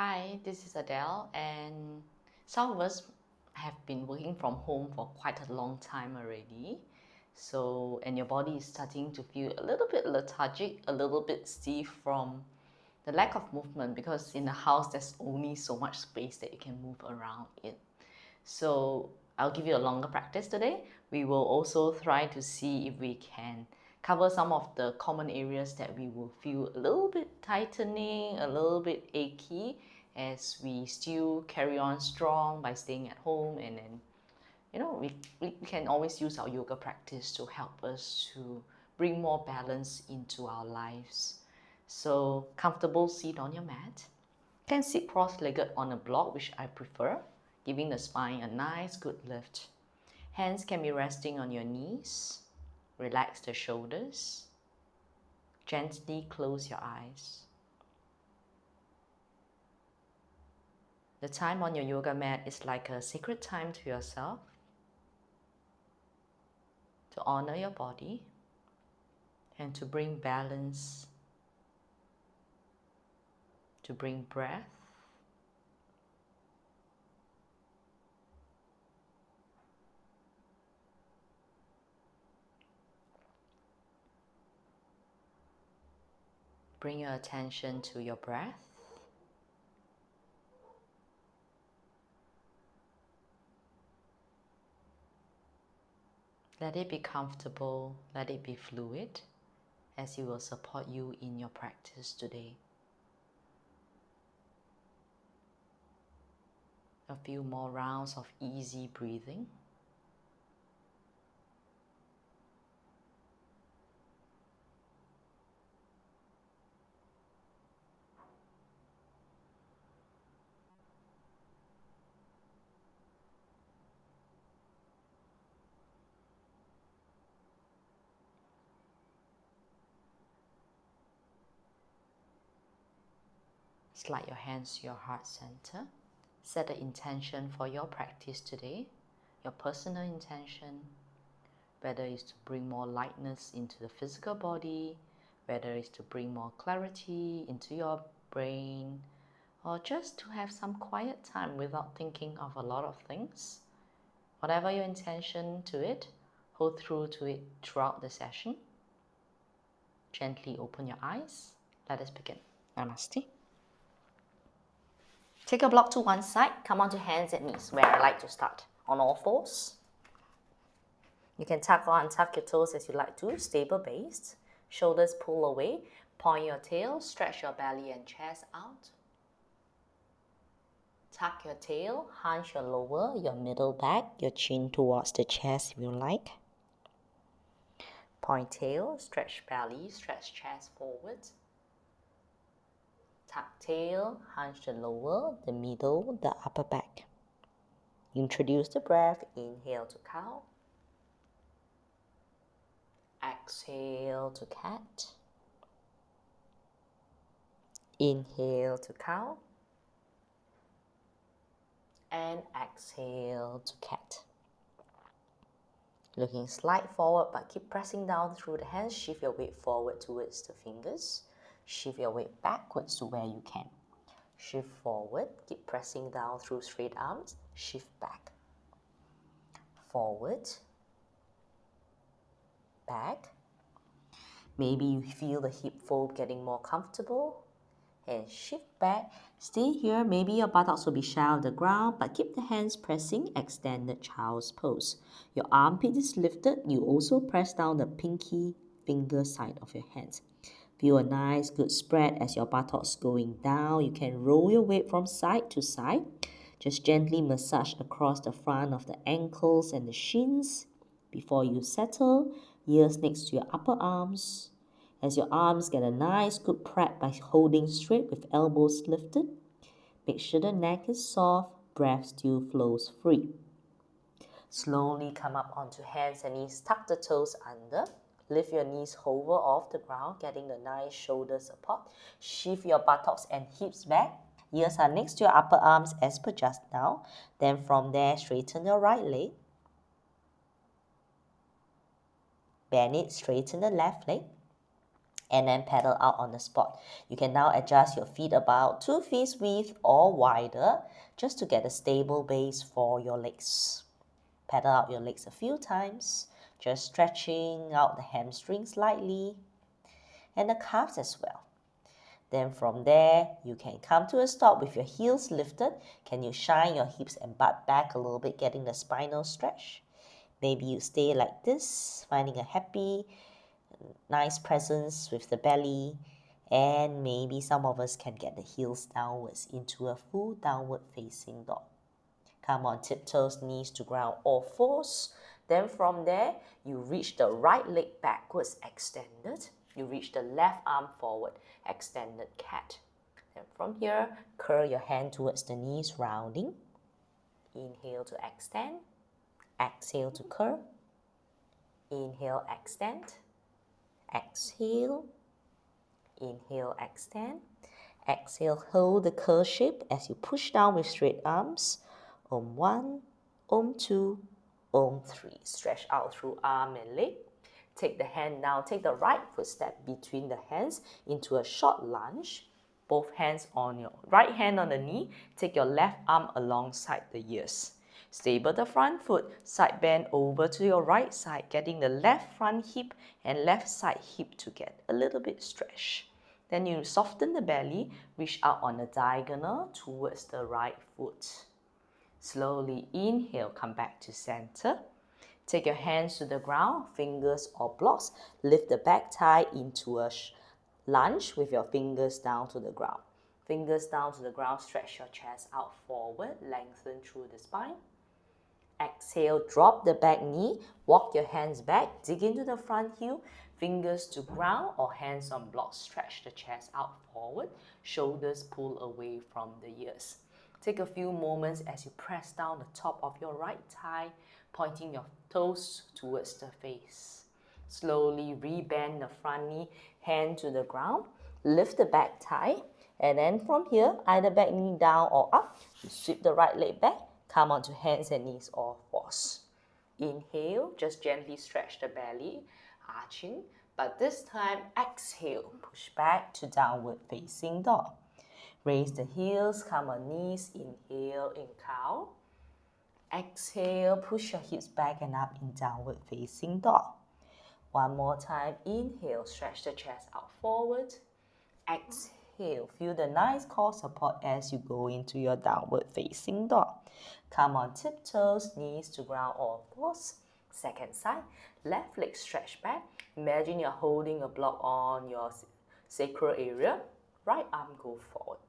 Hi, this is Adele, and some of us have been working from home for quite a long time already. And your body is starting to feel a little bit lethargic, a little bit stiff from the lack of movement because in the house there's only so much space that you can move around in. So I'll give you a longer practice today. We will also try to see if we can cover some of the common areas that we will feel a little bit tightening, a little bit achy as we still carry on strong by staying at home. And then we can always use our yoga practice to help us to bring more balance into our lives. So comfortable seat on your mat. You can sit cross-legged on a block, which I prefer, giving the spine a nice good lift. Hands can be resting on your knees. Relax the shoulders. Gently close your eyes. The time on your yoga mat is like a sacred time to yourself, to honor your body and to bring balance, to bring breath, bring your attention to your breath. Let it be comfortable, let it be fluid, as it will support you in your practice today. A few more rounds of easy breathing. Slide your hands to your heart center. Set the intention for your practice today, your personal intention, whether it's to bring more lightness into the physical body, whether it's to bring more clarity into your brain, or just to have some quiet time without thinking of a lot of things. Whatever your intention to it, hold through to it throughout the session. Gently open your eyes. Let us begin. Namaste. Take a block to one side, come onto hands and knees, where I like to start. On all fours. You can tuck or untuck your toes as you like to, stable base. Shoulders pull away, point your tail, stretch your belly and chest out. Tuck your tail, hunch your lower, your middle back, your chin towards the chest if you like. Point tail, stretch belly, stretch chest forward. Tuck tail, hunch the lower, the middle, the upper back. Introduce the breath, inhale to cow. Exhale to cat. Inhale to cow. And exhale to cat. Looking slight forward, but keep pressing down through the hands. Shift your weight forward towards the fingers. Shift your weight backwards to where you can. Shift forward, keep pressing down through straight arms. Shift back. Forward. Back. Maybe you feel the hip fold getting more comfortable. And shift back. Stay here. Maybe your buttocks will be shy of the ground, but keep the hands pressing, extended child's pose. Your armpit is lifted. You also press down the pinky finger side of your hands. Feel a nice good spread as your buttocks going down. You can roll your weight from side to side. Just gently massage across the front of the ankles and the shins. Before you settle, ears next to your upper arms. As your arms get a nice good prep by holding straight with elbows lifted. Make sure the neck is soft, breath still flows free. Slowly come up onto hands and knees, tuck the toes under. Lift your knees, hover off the ground, getting the nice shoulder support. Shift your buttocks and hips back. Ears are next to your upper arms as per just now. Then from there, straighten your right leg. Bend it, straighten the left leg. and then pedal out on the spot. You can now adjust your feet about 2 feet width or wider just to get a stable base for your legs. Pedal out your legs a few times, just stretching out the hamstrings slightly and the calves as well. Then from there, you can come to a stop with your heels lifted. Can you shine your hips and butt back a little bit, getting the spinal stretch? Maybe you stay like this, finding a happy, nice presence with the belly. And maybe some of us can get the heels downwards into a full downward facing dog. Come on tiptoes, knees to ground, all fours. Then from there, you reach the right leg backwards, extended. You reach the left arm forward, extended cat. Then from here, curl your hand towards the knees, rounding. Inhale to extend. Exhale to curl. Inhale, extend. Exhale. Inhale, extend. Exhale, hold the curl shape as you push down with straight arms. Om 1, Om 2, Om 3. Stretch out through arm and leg. Take the hand down, take the right footstep between the hands into a short lunge. Both hands on your right hand on the knee. Take your left arm alongside the ears. Stable the front foot, side bend over to your right side, getting the left front hip and left side hip to get a little bit stretched. Then you soften the belly, reach out on the diagonal towards the right foot. Slowly inhale, come back to center. Take your hands to the ground, fingers or blocks. Lift the back thigh into a lunge with your fingers down to the ground. Fingers down to the ground, stretch your chest out forward, lengthen through the spine. Exhale, drop the back knee, walk your hands back, dig into the front heel, fingers to ground or hands on blocks. Stretch the chest out forward, shoulders pull away from the ears. Take a few moments as you press down the top of your right thigh, pointing your toes towards the face. Slowly rebend the front knee, hand to the ground, lift the back thigh, and then from here, either back knee down or up, you sweep the right leg back, come onto hands and knees or fours. Inhale, just gently stretch the belly, arching, but this time exhale, push back to downward facing dog. Raise the heels, come on knees, inhale in cow. Exhale, push your hips back and up in downward facing dog. One more time, inhale, stretch the chest out forward. Exhale, feel the nice core support as you go into your downward facing dog. Come on tiptoes, knees to ground or fours. Second side, left leg stretch back. Imagine you're holding a block on your sacral area. Right arm go forward.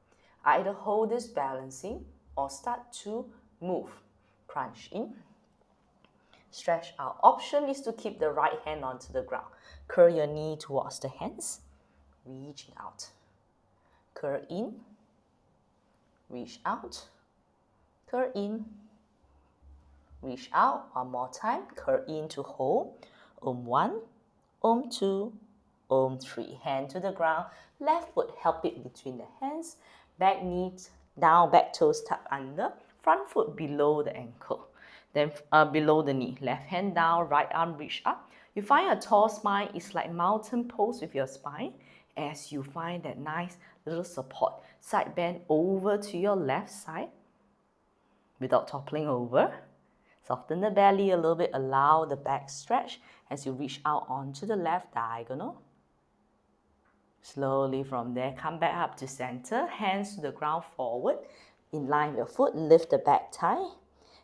Either hold this balancing or start to move. Crunch in. Stretch out. Option is to keep the right hand onto the ground. Curl your knee towards the hands. Reaching out. Curl in. Reach out. Curl in. Reach out. One more time. Curl in to hold. Om 1, Om 2, Om 3. Hand to the ground. Left foot help it between the hands. Back knee down, back toes tucked under. Front foot below the ankle. Then below the knee. Left hand down, right arm reach up. You find a tall spine. It's like mountain pose with your spine. As you find that nice little support. Side bend over to your left side without toppling over. Soften the belly a little bit, allow the back stretch as you reach out onto the left diagonal. Slowly from there, come back up to center, hands to the ground forward. In line with your foot, lift the back thigh.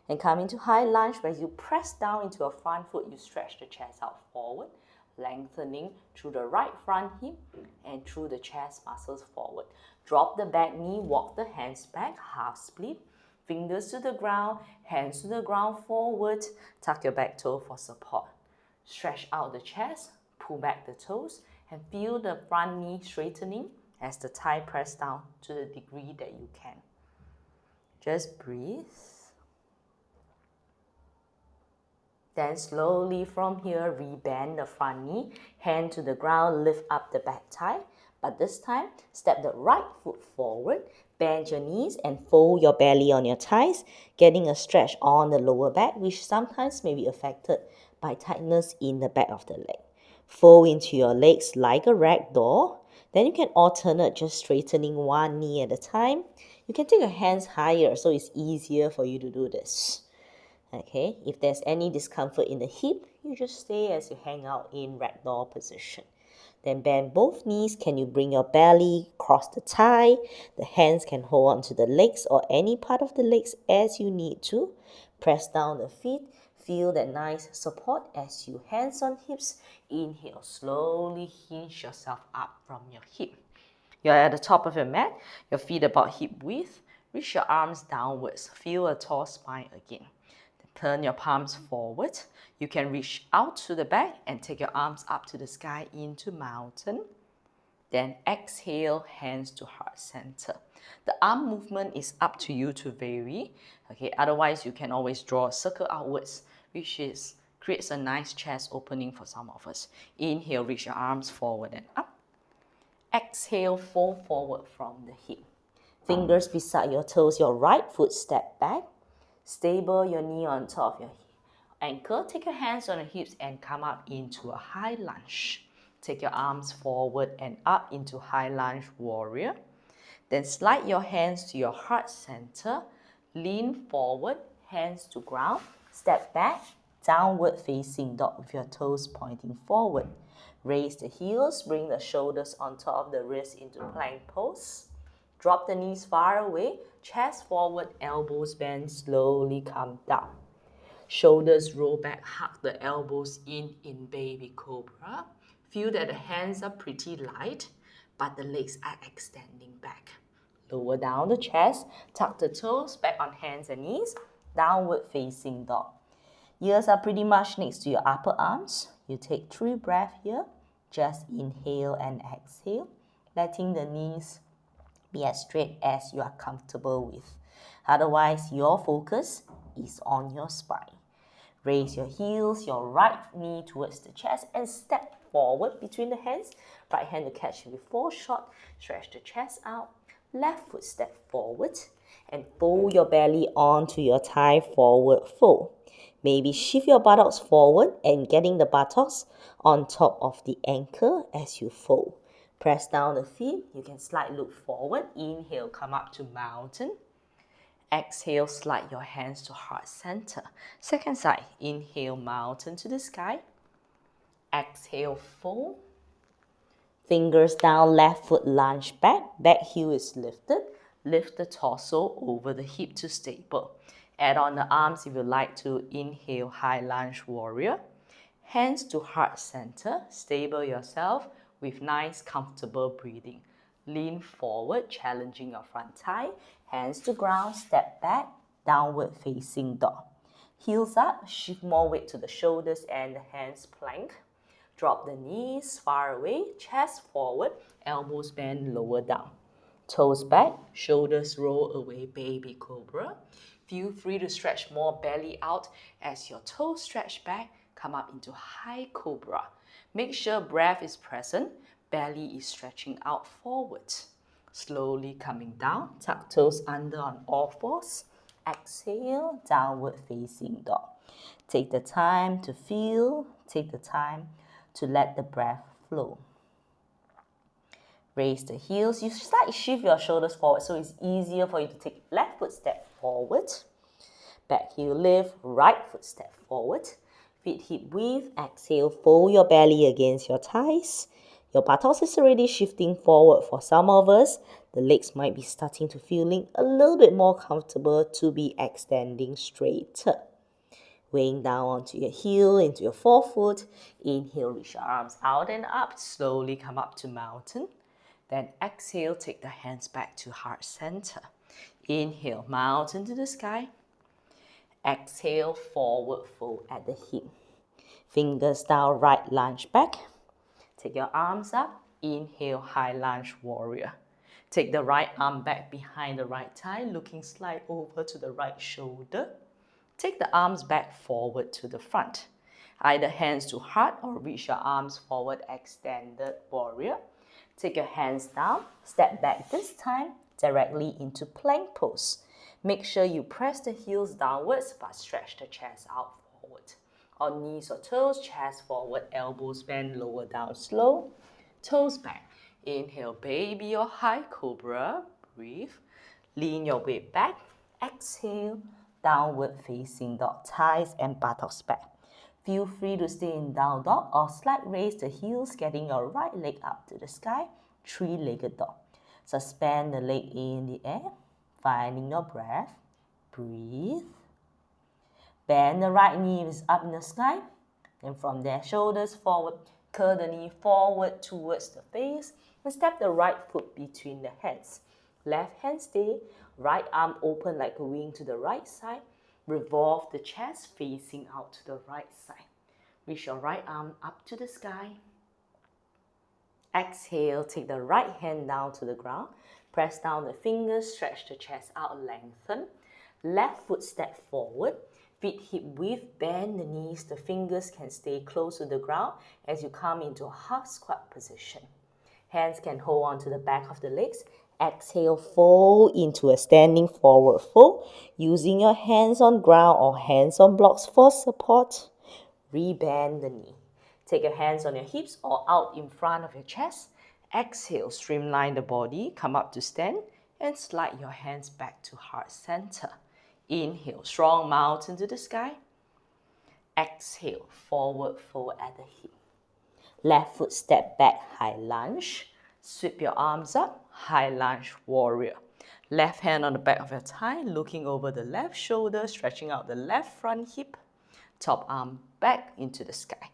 And come into high lunge where you press down into your front foot, you stretch the chest out forward, lengthening through the right front hip and through the chest muscles forward. Drop the back knee, walk the hands back, half split. Fingers to the ground, hands to the ground forward. Tuck your back toe for support. Stretch out the chest, pull back the toes, and feel the front knee straightening as the thigh press down to the degree that you can. Just breathe. Then slowly from here, rebend the front knee, hand to the ground, lift up the back thigh. But this time, step the right foot forward, bend your knees and fold your belly on your thighs, getting a stretch on the lower back, which sometimes may be affected by tightness in the back of the leg. Fold into your legs like a rag doll. Then you can alternate just straightening one knee at a time. You can take your hands higher so it's easier for you to do this. Okay, if there's any discomfort in the hip, you just stay as you hang out in ragdoll position. Then bend both knees. Can you bring your belly across the thigh? The hands can hold onto the legs or any part of the legs as you need to. Press down the feet. Feel that nice support as you hands on hips. Inhale, slowly hinge yourself up from your hip. You're at the top of your mat, your feet about hip width. Reach your arms downwards. Feel a tall spine again. Turn your palms forward. You can reach out to the back and take your arms up to the sky into mountain. Then exhale, hands to heart center. The arm movement is up to you to vary. Okay, otherwise you can always draw a circle outwards, which creates a nice chest opening for some of us. Inhale, reach your arms forward and up. Exhale, fold forward from the hip. Fingers beside your toes, your right foot step back. Stable your knee on top of your ankle. Take your hands on the hips and come up into a high lunge. Take your arms forward and up into high lunge warrior. Then slide your hands to your heart center. Lean forward, hands to ground. Step back, downward facing dog with your toes pointing forward. Raise the heels, bring the shoulders on top of the wrists into plank pose. Drop the knees far away, chest forward, elbows bend, slowly come down. Shoulders roll back, hug the elbows in baby cobra. Feel that the hands are pretty light, but the legs are extending back. Lower down the chest, tuck the toes, back on hands and knees, downward facing dog. Ears are pretty much next to your upper arms. You take 3 breaths here. Just inhale and exhale, letting the knees be as straight as you are comfortable with. Otherwise, your focus is on your spine. Raise your heels, your right knee towards the chest and step forward between the hands. Right hand to catch you before shot. Stretch the chest out. Left foot step forward and fold your belly onto your thigh, forward fold. Maybe shift your buttocks forward and getting the buttocks on top of the ankle as you fold. Press down the feet. You can slide look forward. Inhale, come up to mountain. Exhale, slide your hands to heart center. Second side, inhale, mountain to the sky. Exhale, fold. Fingers down, left foot lunge back. Back heel is lifted. Lift the torso over the hip to stable. Add on the arms if you like to. Inhale, high lunge warrior. Hands to heart center. Stable yourself with nice, comfortable breathing. Lean forward, challenging your front thigh. Hands to ground, step back, downward facing dog. Heels up, shift more weight to the shoulders and the hands plank. Drop the knees far away, chest forward, elbows bend lower down. Toes back, shoulders roll away, baby cobra. Feel free to stretch more belly out as your toes stretch back, come up into high cobra. Make sure breath is present, belly is stretching out forward. Slowly coming down, tuck toes under on all fours. Exhale, downward facing dog. Take the time to feel, take the time to let the breath flow. Raise the heels. You start shift your shoulders forward so it's easier for you to take left foot step forward. Back heel lift, right foot step forward. Feet hip width. Exhale, fold your belly against your thighs. Your buttocks is already shifting forward for some of us. The legs might be starting to feeling a little bit more comfortable to be extending straighter. Weighing down onto your heel, into your forefoot. Inhale, reach your arms out and up. Slowly come up to mountain. Then exhale, take the hands back to heart center. Inhale, mountain to the sky. Exhale, forward fold at the hip. Fingers down, right lunge back. Take your arms up. Inhale, high lunge warrior. Take the right arm back behind the right thigh, looking slide over to the right shoulder. Take the arms back forward to the front. Either hands to heart or reach your arms forward, extended warrior. Take your hands down, step back this time directly into plank pose. Make sure you press the heels downwards but stretch the chest out forward. On knees or toes, chest forward, elbows bend, lower down slow, toes back. Inhale, baby or high cobra. Breathe. Lean your weight back. Exhale, downward facing dog, thighs and buttocks back. Feel free to stay in down dog or slight raise the heels, getting your right leg up to the sky, three-legged dog. Suspend the leg in the air, finding your breath. Breathe. Bend the right knee up in the sky. And from there, shoulders forward, curl the knee forward towards the face, and step the right foot between the hands. Left hand stay, right arm open like a wing to the right side. Revolve the chest facing out to the right side. Reach your right arm up to the sky. Exhale, take the right hand down to the ground. Press down the fingers, stretch the chest out, lengthen. Left foot step forward. Feet hip width, bend the knees. The fingers can stay close to the ground as you come into a half squat position. Hands can hold on to the back of the legs. Exhale, fold into a standing forward fold. Using your hands on ground or hands on blocks for support. Rebend the knee. Take your hands on your hips or out in front of your chest. Exhale, streamline the body, come up to stand, and slide your hands back to heart center. Inhale, strong mountain to the sky. Exhale, forward fold at the hip. Left foot step back, high lunge. Sweep your arms up, high lunge, warrior. Left hand on the back of your thigh, looking over the left shoulder, stretching out the left front hip. Top arm back into the sky.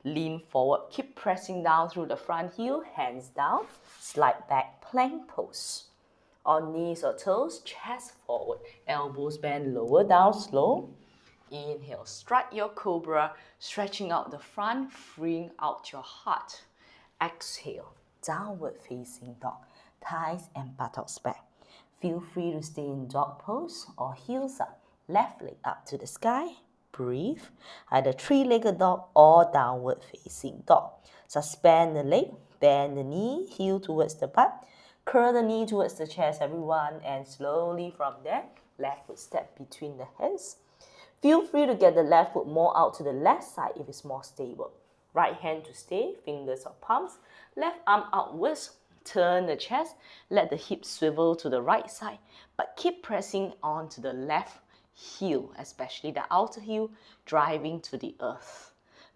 Lean forward, keep pressing down through the front heel, hands down, slide back, plank pose. On knees or toes, chest forward, elbows bend, lower down slow. Inhale, strike your cobra, stretching out the front, freeing out your heart. Exhale, downward facing dog, thighs and buttocks back. Feel free to stay in dog pose or heels up, left leg up to the sky. Breathe. Either three-legged dog or downward facing dog. Suspend the leg, bend the knee, heel towards the butt. Curl the knee towards the chest, everyone, and slowly from there, left foot step between the hands. Feel free to get the left foot more out to the left side if it's more stable. Right hand to stay, fingers or palms. Left arm outwards, turn the chest, let the hips swivel to the right side, but keep pressing on to the left heel, especially the outer heel, driving to the earth.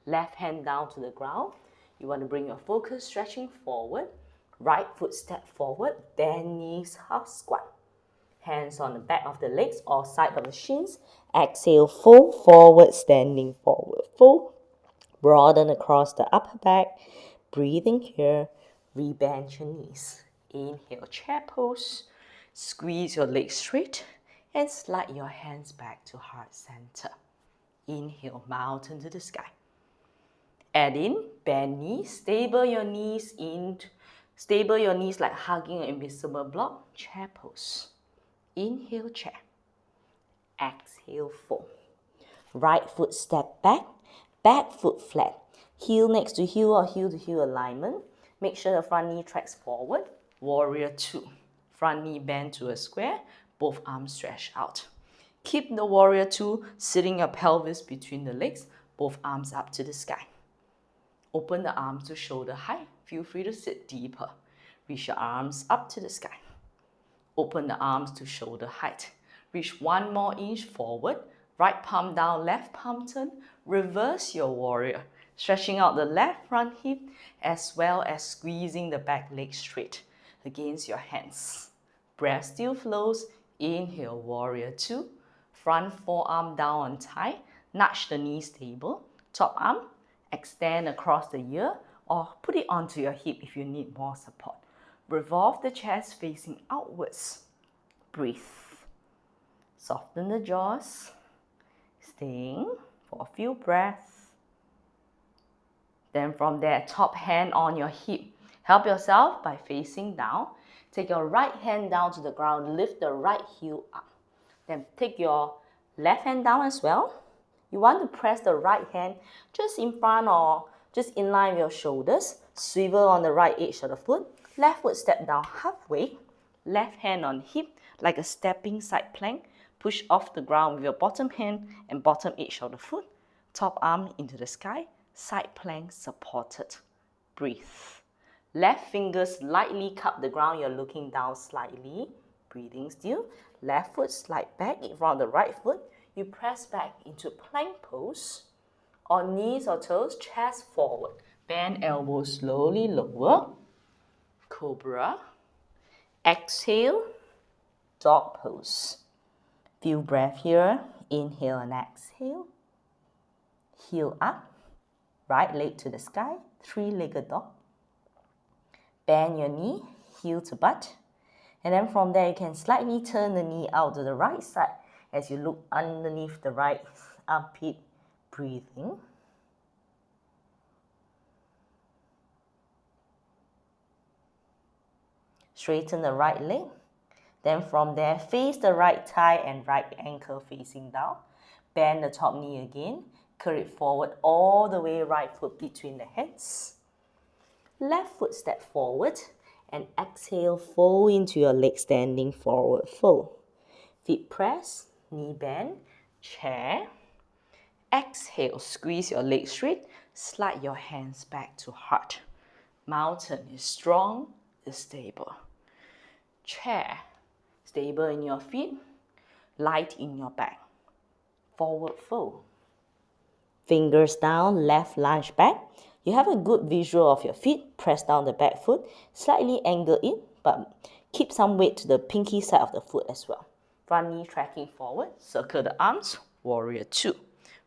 Left hand down to the ground. You want to bring your focus, stretching forward. Right foot step forward, bend knees, half squat. Hands on the back of the legs or side of the shins. Exhale, fold forward, standing forward fold. Broaden across the upper back. Breathing here, rebend your knees. Inhale, chair pose. Squeeze your legs straight and slide your hands back to heart center. Inhale, mountain to the sky. Add in, bend knees, stable your knees like hugging an invisible block, chair pose. Inhale, chair. Exhale, fold. Right foot step back, back foot flat. Heel next to heel or heel to heel alignment. Make sure the front knee tracks forward. Warrior two. Front knee bend to a square, both arms stretch out. Keep the warrior two sitting your pelvis between the legs, both arms up to the sky. Open the arms to shoulder height. Feel free to sit deeper. Reach your arms up to the sky. Open the arms to shoulder height. Reach one more inch forward. Right palm down, left palm turn. Reverse your warrior. Stretching out the left front hip as well as squeezing the back leg straight against your hands. Breath still flows. Inhale, warrior two. Front forearm down on thigh. Nudge the knee stable. Top arm, extend across the ear or put it onto your hip if you need more support. Revolve the chest facing outwards. Breathe. Soften the jaws. Staying for a few breaths. Then from there, top hand on your hip. Help yourself by facing down. Take your right hand down to the ground. Lift the right heel up. Then take your left hand down as well. You want to press the right hand just in front or just in line with your shoulders. Swivel on the right edge of the foot. Left foot step down halfway. Left hand on hip like a stepping side plank. Push off the ground with your bottom hand and bottom edge of the foot. Top arm into the sky, side plank supported. Breathe. Left fingers lightly cup the ground, you're looking down slightly. Breathing still. Left foot slide back in front of the right foot. You press back into plank pose. On knees or toes, chest forward. Bend elbows slowly lower. Cobra. Exhale. Dog pose. Few breath here. Inhale and exhale. Heel up. Right leg to the sky. Three-legged dog. Bend your knee. Heel to butt. And then from there, you can slightly turn the knee out to the right side as you look underneath the right armpit. Breathing. Straighten the right leg. Then from there, face the right thigh and right ankle facing down. Bend the top knee again. Curl it forward all the way, right foot between the hands. Left foot step forward and exhale, fold into your leg, standing forward fold. Feet press, knee bend, chair. Exhale, squeeze your legs straight, slide your hands back to heart. Mountain is strong, is stable. Chair, stable in your feet, light in your back. Forward fold. Fingers down, left lunge back. You have a good visual of your feet. Press down the back foot, slightly angle in, but keep some weight to the pinky side of the foot as well. Front knee tracking forward, circle the arms, warrior two.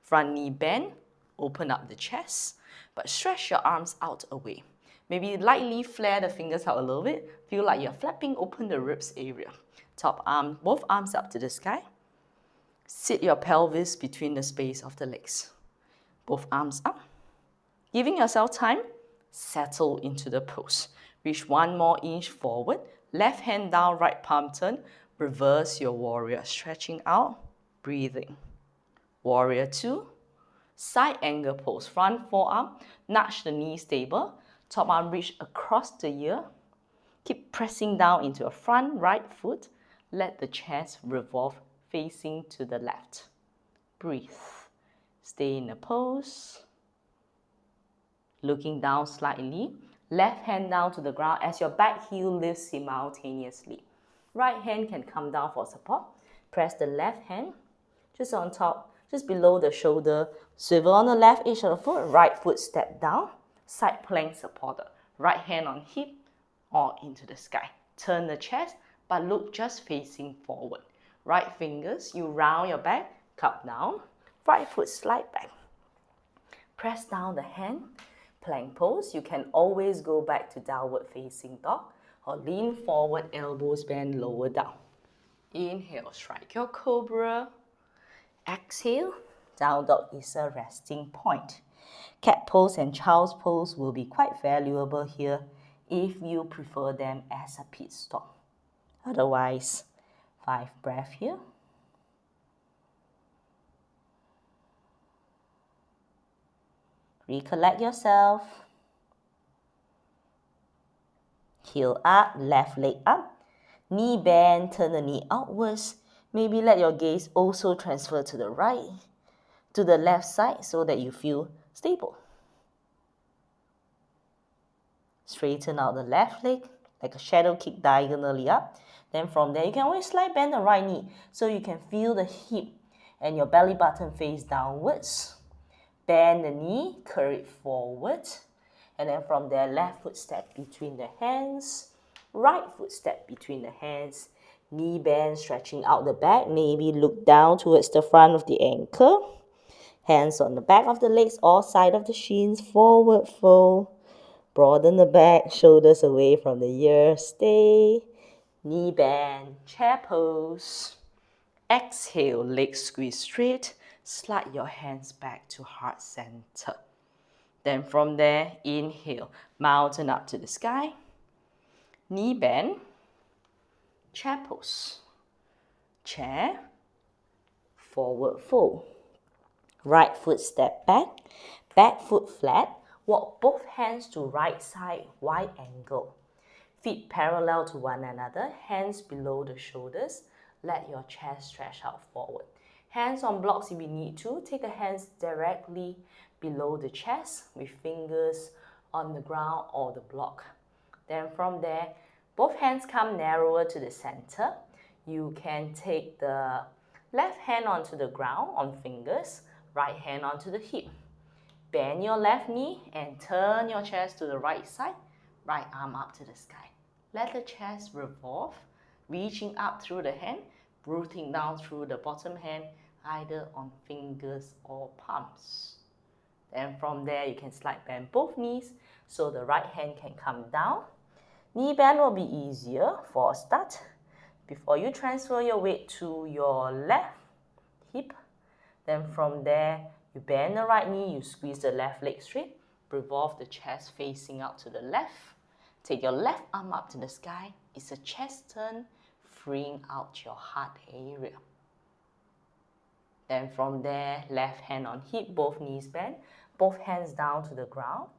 Front knee bend, open up the chest, but stretch your arms out away. Maybe lightly flare the fingers out a little bit. Feel like you're flapping open the ribs area. Top arm, both arms up to the sky. Sit your pelvis between the space of the legs. Both arms up. Giving yourself time, settle into the pose. Reach one more inch forward. Left hand down, right palm turn. Reverse your warrior, stretching out, breathing. Warrior two. Side angle pose. Front forearm, nudge the knee stable. Top arm reach across the ear. Keep pressing down into your front right foot. Let the chest revolve facing to the left. Breathe. Stay in the pose. Looking down slightly. Left hand down to the ground as your back heel lifts simultaneously. Right hand can come down for support. Press the left hand just on top, just below the shoulder. Swivel on the left edge of the foot. Right foot step down. Side plank supported. Right hand on hip or into the sky. Turn the chest, but look just facing forward. Right fingers, you round your back, cup down. Right foot slide back. Press down the hand. Plank pose. You can always go back to downward facing dog or lean forward, elbows bend lower down. Inhale, strike your cobra. Exhale, down dog is a resting point. Cat pose and child's pose will be quite valuable here if you prefer them as a pit stop. Otherwise, 5 breaths here. Recollect yourself. Heel up, left leg up. Knee bend, turn the knee outwards. Maybe let your gaze also transfer to the right, to the left side so that you feel stable. Straighten out the left leg like a shadow kick diagonally up. Then from there, you can always slide bend the right knee so you can feel the hip and your belly button face downwards. Bend the knee, curl it forward. And then from there, left foot step between the hands. Right foot step between the hands. Knee bend, stretching out the back. Maybe look down towards the front of the ankle. Hands on the back of the legs or side of the shins. Forward fold. Broaden the back, shoulders away from the ears. Stay. Knee bend, chair pose. Exhale, legs squeeze straight. Slide your hands back to heart center. Then from there, inhale, mountain up to the sky. Knee bend, chair pose. Chair, forward fold. Right foot step back foot flat. Walk both hands to right side, wide angle. Feet parallel to one another, hands below the shoulders. Let your chest stretch out forward. Hands on blocks if you need to. Take the hands directly below the chest with fingers on the ground or the block. Then from there, both hands come narrower to the center. You can take the left hand onto the ground on fingers, right hand onto the hip. Bend your left knee and turn your chest to the right side, right arm up to the sky. Let the chest revolve, reaching up through the hand, rooting down through the bottom hand, either on fingers or palms. Then from there, you can slide bend both knees so the right hand can come down. Knee bend will be easier for a start. Before you transfer your weight to your left hip, then from there, you bend the right knee, you squeeze the left leg straight, revolve the chest facing out to the left. Take your left arm up to the sky. It's a chest turn, freeing out your heart area. Then from there, left hand on hip, both knees bend, both hands down to the ground.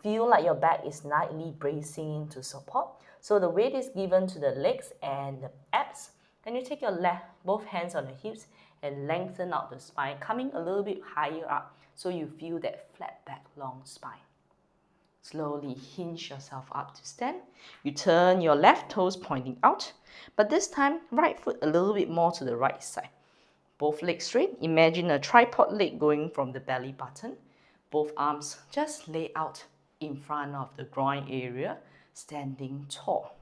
Feel like your back is slightly bracing into support. So the weight is given to the legs and the abs. Then you take your both hands on the hips and lengthen out the spine, coming a little bit higher up so you feel that flat back, long spine. Slowly hinge yourself up to stand. You turn your left toes pointing out, but this time right foot a little bit more to the right side. Both legs straight. Imagine a tripod leg going from the belly button. Both arms just lay out in front of the groin area, standing tall.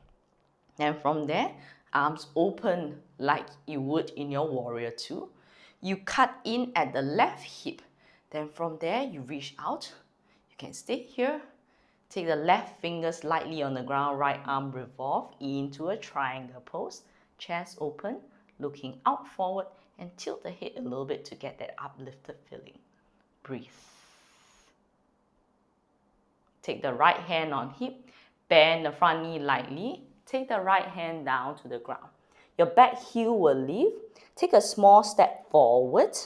And from there, arms open like you would in your warrior two. You cut in at the left hip. Then from there, you reach out. You can stay here. Take the left fingers lightly on the ground, right arm revolve into a triangle pose. Chest open, looking out forward, and tilt the head a little bit to get that uplifted feeling. Breathe. Take the right hand on hip, bend the front knee lightly. Take the right hand down to the ground. Your back heel will lift. Take a small step forward.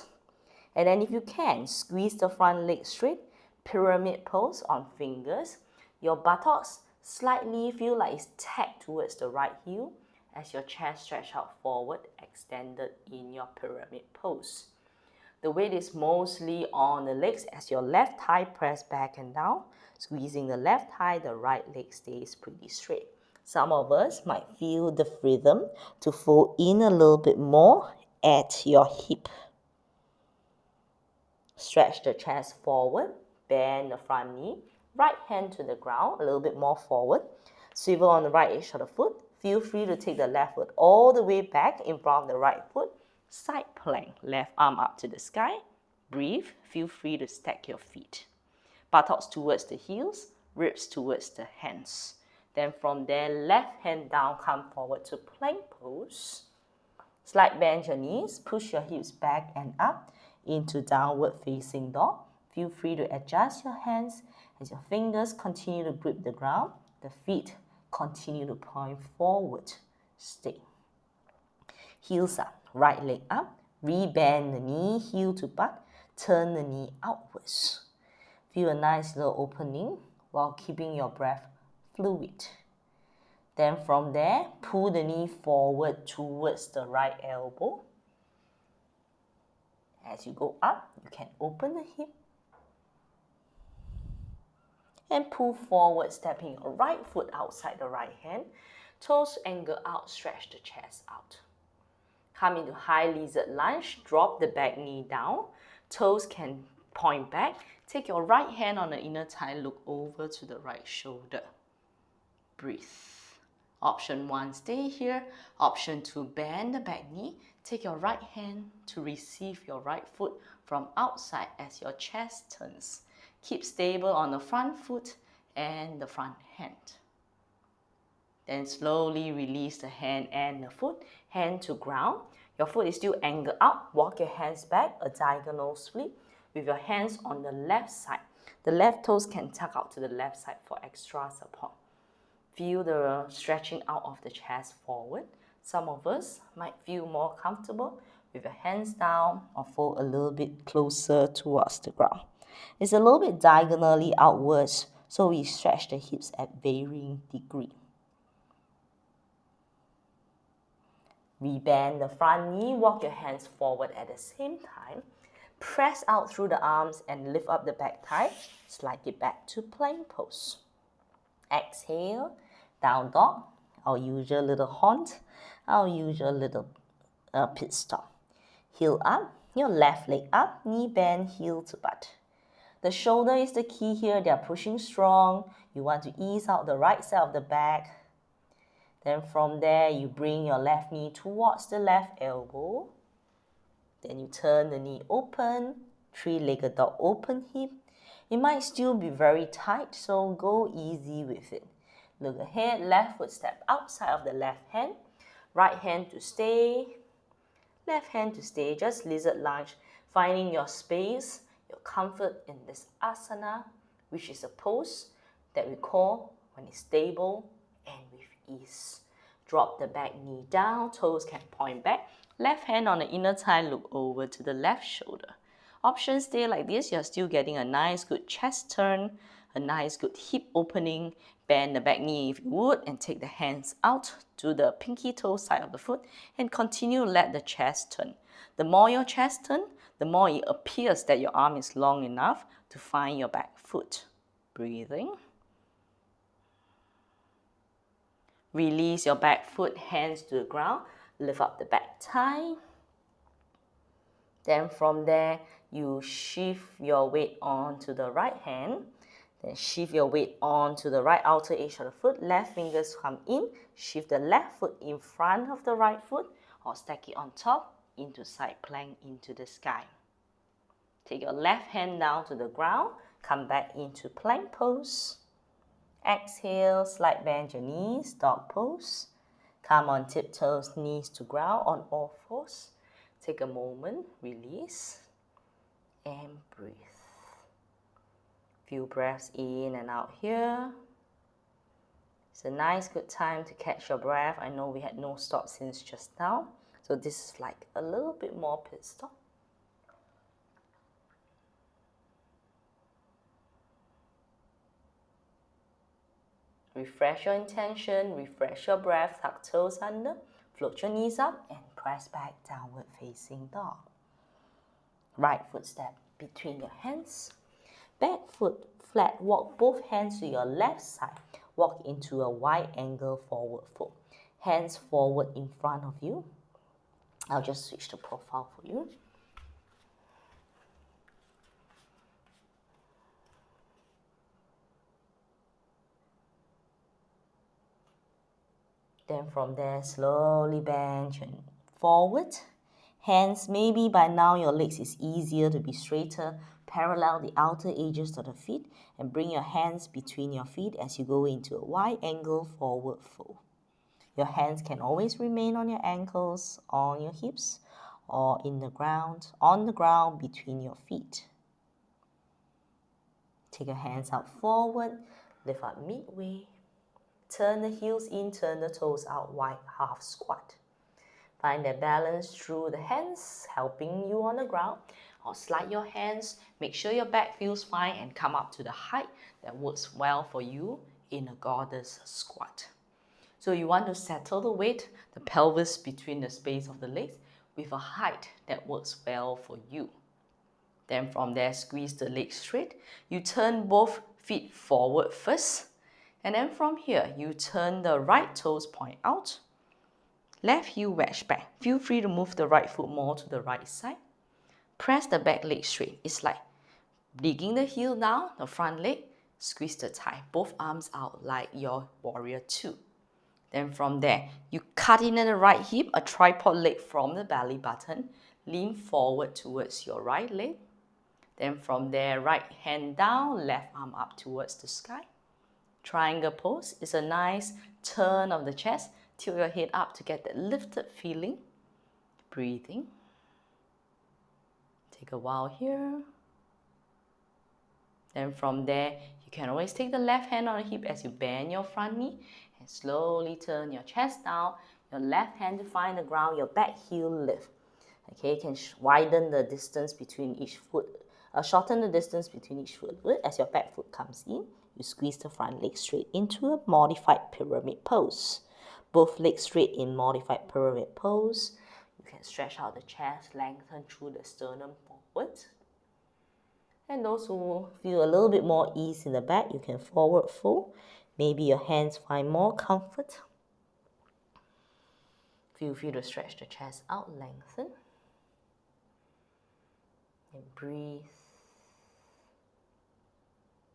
And then if you can, squeeze the front leg straight. Pyramid pose on fingers. Your buttocks slightly feel like it's tacked towards the right heel as your chest stretch out forward, extended in your pyramid pose. The weight is mostly on the legs as your left thigh press back and down. Squeezing the left thigh, the right leg stays pretty straight. Some of us might feel the freedom to fold in a little bit more at your hip. Stretch the chest forward, bend the front knee, right hand to the ground, a little bit more forward. Swivel on the right edge of the foot. Feel free to take the left foot all the way back in front of the right foot. Side plank, left arm up to the sky. Breathe, feel free to stack your feet. Buttocks towards the heels, ribs towards the hands. Then from there, left hand down, come forward to plank pose. Slight bend your knees, push your hips back and up into downward facing dog. Feel free to adjust your hands as your fingers continue to grip the ground. The feet continue to point forward. Stay. Heels up, right leg up. Rebend the knee, heel to butt. Turn the knee outwards. Feel a nice little opening while keeping your breath fluid. Then from there, pull the knee forward towards the right elbow. As you go up, you can open the hip and pull forward, stepping your right foot outside the right hand. Toes angle out, stretch the chest out. Come into high lizard lunge, drop the back knee down. Toes can point back. Take your right hand on the inner thigh, look over to the right shoulder. Breathe. Option 1, stay here. Option 2, bend the back knee. Take your right hand to receive your right foot from outside as your chest turns. Keep stable on the front foot and the front hand. Then slowly release the hand and the foot, hand to ground. Your foot is still angled up. Walk your hands back, a diagonal split with your hands on the left side. The left toes can tuck out to the left side for extra support. Feel the stretching out of the chest forward. Some of us might feel more comfortable with your hands down or fold a little bit closer towards the ground. It's a little bit diagonally outwards, so we stretch the hips at varying degree. Rebend the front knee, walk your hands forward at the same time. Press out through the arms and lift up the back thigh. Slide it back to plank pose. Exhale, down dog, our usual little haunt, our usual little pit stop. Heel up, your left leg up, knee bend, heel to butt. The shoulder is the key here, they are pushing strong. You want to ease out the right side of the back. Then from there, you bring your left knee towards the left elbow. Then you turn the knee open, three-legged dog open hip. It might still be very tight, so go easy with it. Look ahead, left foot step outside of the left hand, right hand to stay, left hand to stay, just lizard lunge, finding your space, your comfort in this asana, which is a pose that we call when it's stable and with ease. Drop the back knee down, toes can point back, left hand on the inner thigh, look over to the left shoulder. Options stay like this, you're still getting a nice good chest turn, a nice good hip opening. Bend the back knee if you would and take the hands out to the pinky toe side of the foot and continue let the chest turn. The more your chest turn, the more it appears that your arm is long enough to find your back foot. Breathing. Release your back foot, hands to the ground. Lift up the back thigh. Then from there, you shift your weight onto the right hand. Then shift your weight onto the right outer edge of the foot. Left fingers come in. Shift the left foot in front of the right foot or stack it on top into side plank into the sky. Take your left hand down to the ground. Come back into plank pose. Exhale, slight bend your knees, dog pose. Come on tiptoes, knees to ground on all fours. Take a moment, release, and breathe. Few breaths in and out here. It's a nice good time to catch your breath. I know we had no stop since just now, so this is like a little bit more pit stop. Refresh your intention, refresh your breath, tuck toes under, float your knees up and press back downward facing dog. Right foot step between your hands. Back foot flat, walk both hands to your left side. Walk into a wide angle forward fold. Hands forward in front of you. I'll just switch the profile for you. Then from there, slowly bend your forward. Hands, maybe by now your legs is easier to be straighter. Parallel the outer edges of the feet and bring your hands between your feet as you go into a wide angle forward fold. Your hands can always remain on your ankles, on your hips, or in the ground, on the ground between your feet. Take your hands out forward, lift up midway. Turn the heels in, turn the toes out wide, half squat. Find that balance through the hands, helping you on the ground. Or slide your hands, make sure your back feels fine and come up to the height that works well for you in a goddess squat. So you want to settle the weight, the pelvis between the space of the legs with a height that works well for you. Then from there, squeeze the legs straight. You turn both feet forward first. And then from here, you turn the right toes point out. Left heel wedge back. Feel free to move the right foot more to the right side. Press the back leg straight. It's like digging the heel down, the front leg. Squeeze the thigh. Both arms out like your warrior two. Then from there, you cut in at the right hip, a tripod leg from the belly button. Lean forward towards your right leg. Then from there, right hand down, left arm up towards the sky. Triangle pose is a nice turn of the chest. Tilt your head up to get that lifted feeling. Breathing. Take a while here. Then from there, you can always take the left hand on the hip as you bend your front knee and slowly turn your chest down. Your left hand to find the ground, your back heel lift. Okay, you can widen the distance between each foot, shorten the distance between each foot. As your back foot comes in, you squeeze the front leg straight into a modified pyramid pose. Both legs straight in modified pyramid pose. You can stretch out the chest, lengthen through the sternum forward. And those who feel a little bit more ease in the back, you can forward fold. Maybe your hands find more comfort. Feel free to stretch the chest out, lengthen. And breathe.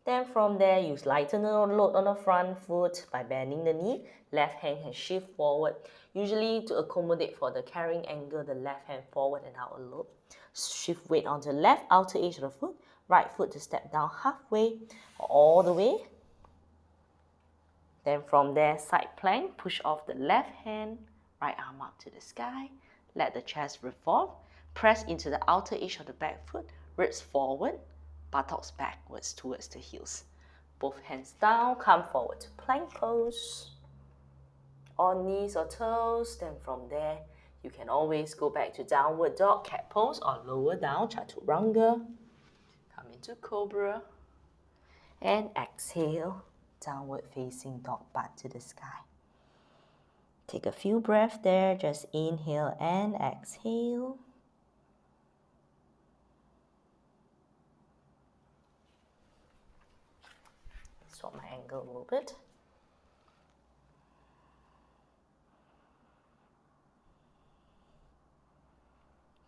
Then from there, you lighten the load on the front foot by bending the knee. Left hand can shift forward. Usually to accommodate for the carrying angle, the left hand forward and out a little. Shift weight onto the left outer edge of the foot. Right foot to step down halfway or all the way. Then from there, side plank, push off the left hand, right arm up to the sky. Let the chest revolve. Press into the outer edge of the back foot, ribs forward, buttocks backwards towards the heels. Both hands down, come forward to plank pose. On knees or toes, then from there, you can always go back to downward dog, cat pose, or lower down, chaturanga. Come into cobra. And exhale, downward facing dog, butt to the sky. Take a few breaths there, just inhale and exhale. Swap my angle a little bit.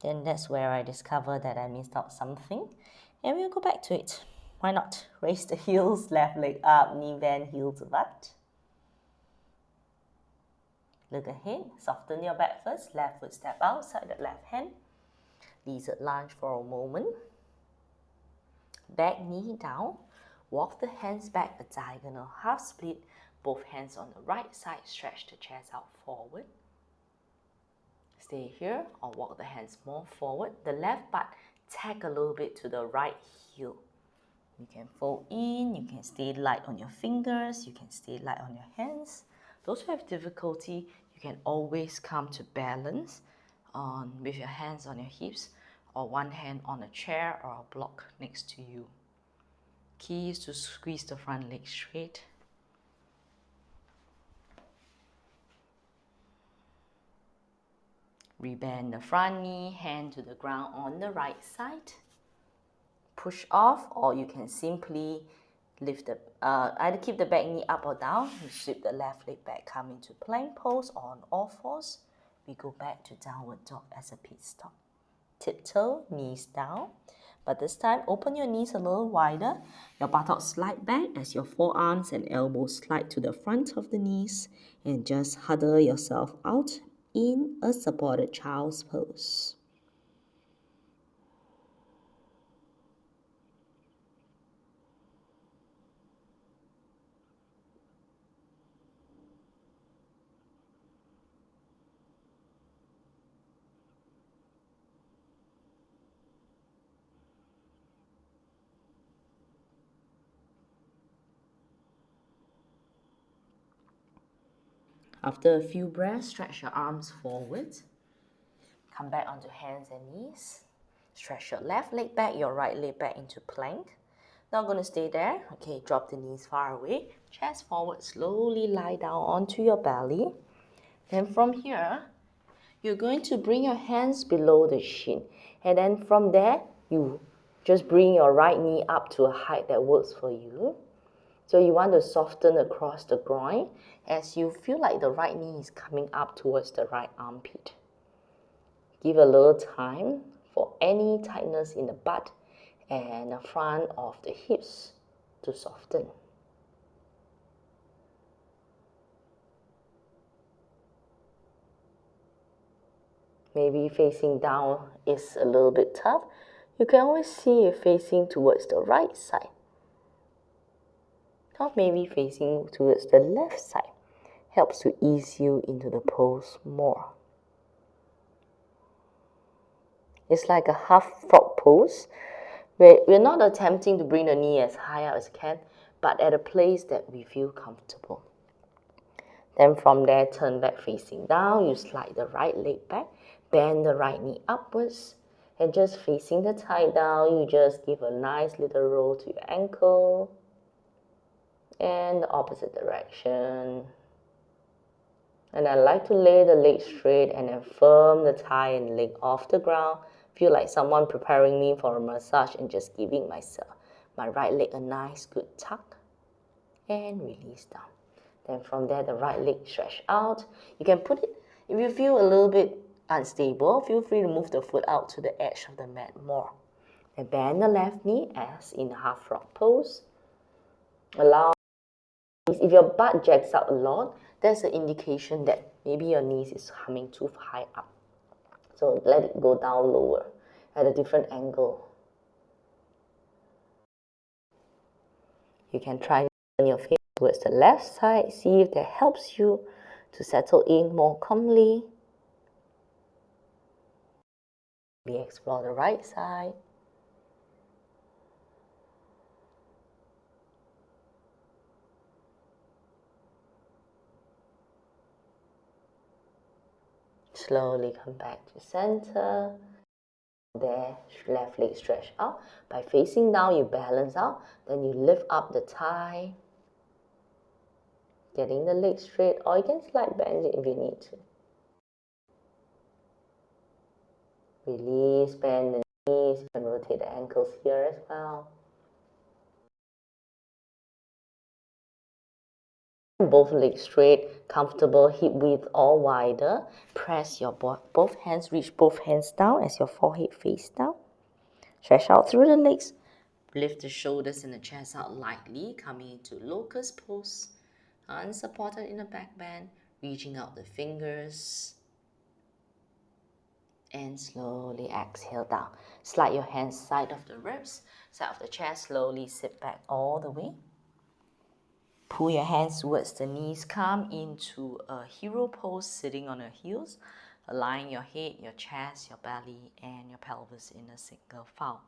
Then that's where I discovered that I missed out something. And we'll go back to it. Why not? Raise the heels, left leg up, knee bend, heel to butt. Look ahead, soften your back first. Left foot step outside the left hand. Lizard lunge for a moment. Back knee down. Walk the hands back, a diagonal half split. Both hands on the right side, stretch the chest out forward. Stay here or walk the hands more forward. The left butt tag a little bit to the right heel. You can fold in, you can stay light on your fingers, you can stay light on your hands. Those who have difficulty, you can always come to balance with your hands on your hips or one hand on a chair or a block next to you. Key is to squeeze the front leg straight. Rebend the front knee, hand to the ground on the right side. Push off, or you can simply lift the, either keep the back knee up or down. You sweep the left leg back, come into plank pose on all fours. We go back to downward dog as a pit stop. Tiptoe, knees down. But this time, open your knees a little wider. Your buttocks slide back as your forearms and elbows slide to the front of the knees. And just huddle yourself out in a supported child's pose. After a few breaths, stretch your arms forward. Come back onto hands and knees. Stretch your left leg back, your right leg back into plank. Not going to stay there. Okay, drop the knees far away. Chest forward, slowly lie down onto your belly. Then from here, you're going to bring your hands below the shin. And then from there, you just bring your right knee up to a height that works for you. So you want to soften across the groin as you feel like the right knee is coming up towards the right armpit. Give a little time for any tightness in the butt and the front of the hips to soften. Maybe facing down is a little bit tough. You can always see it facing towards the right side. Or maybe facing towards the left side. Helps to ease you into the pose more. It's like a half frog pose. We're not attempting to bring the knee as high up as can, but at a place that we feel comfortable. Then from there, turn back facing down. You slide the right leg back, bend the right knee upwards, and just facing the thigh down, you just give a nice little roll to your ankle. And the opposite direction. And I like to lay the leg straight and then firm the thigh and leg off the ground. Feel like someone preparing me for a massage and just giving myself my right leg a nice good tuck and release down. Then from there, the right leg stretch out. You can put it, if you feel a little bit unstable, feel free to move the foot out to the edge of the mat more. And bend the left knee as in half frog pose. Allow, if your butt jacks out a lot, that's an indication that maybe your knees is coming too high up. So let it go down lower at a different angle. You can try to turn your face towards the left side. See if that helps you to settle in more calmly. Maybe explore the right side. Slowly come back to center. There, left leg stretch out. By facing down, you balance out. Then you lift up the thigh. Getting the leg straight, or you can slight bend it if you need to. Release, bend the knees. You can rotate the ankles here as well. Both legs straight, comfortable, hip width or wider. Press your both hands, reach both hands down as your forehead face down. Stretch out through the legs. Lift the shoulders and the chest out lightly, coming into locust pose. Unsupported in the back bend, reaching out the fingers. And slowly exhale down. Slide your hands side of the ribs, side of the chest, slowly sit back all the way. Pull your hands towards the knees, come into a hero pose, sitting on your heels. Align your head, your chest, your belly, and your pelvis in a single file.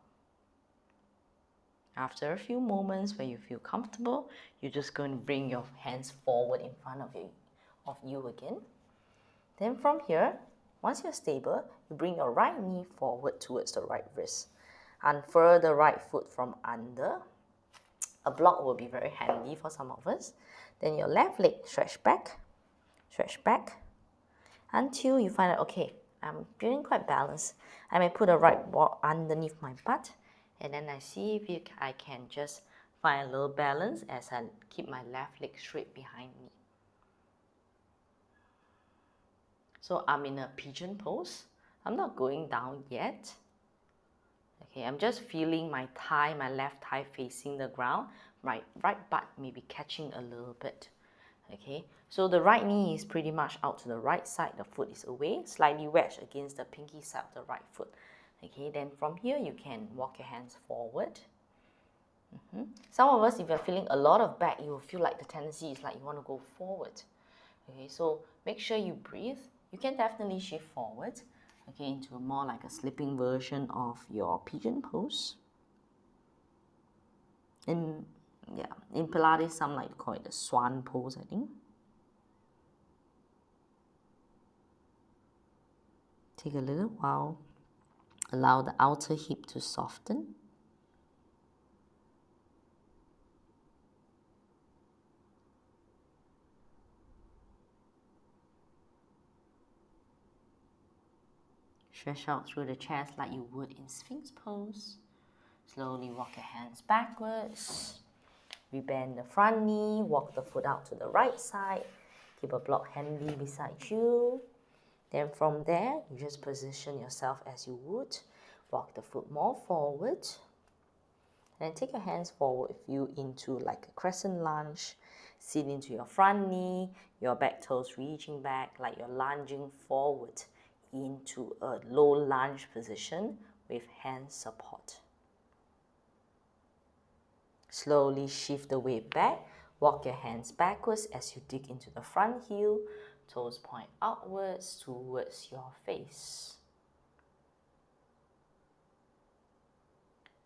After a few moments where you feel comfortable, you're just going to bring your hands forward in front of you again. Then from here, once you're stable, you bring your right knee forward towards the right wrist. Unfurl the right foot from under. A block will be very handy for some of us. Then your left leg stretch back until you find out, okay, I'm feeling quite balanced. I may put a right ball underneath my butt, and then I see if I can just find a little balance as I keep my left leg straight behind me. So I'm in a pigeon pose. I'm not going down yet. Okay, I'm just feeling my thigh, my left thigh facing the ground. My right butt may be catching a little bit. Okay, so the right knee is pretty much out to the right side. The foot is away, slightly wedged against the pinky side of the right foot. Okay, then from here you can walk your hands forward. Some of us, if you're feeling a lot of back, you will feel like the tendency is like you want to go forward. Okay, so make sure you breathe. You can definitely shift forward, okay, into a more like a slipping version of your pigeon pose. In Pilates, some like to call it the swan pose, I think. Take a little while. Allow the outer hip to soften. Stretch out through the chest like you would in Sphinx pose. Slowly walk your hands backwards. Rebend the front knee, walk the foot out to the right side. Keep a block handy beside you. Then from there, you just position yourself as you would. Walk the foot more forward. And then take your hands forward with you into like a crescent lunge. Sit into your front knee, your back toes reaching back like you're lunging forward into a low lunge position with hand support. Slowly shift the weight back. Walk your hands backwards as you dig into the front heel. Toes point outwards towards your face.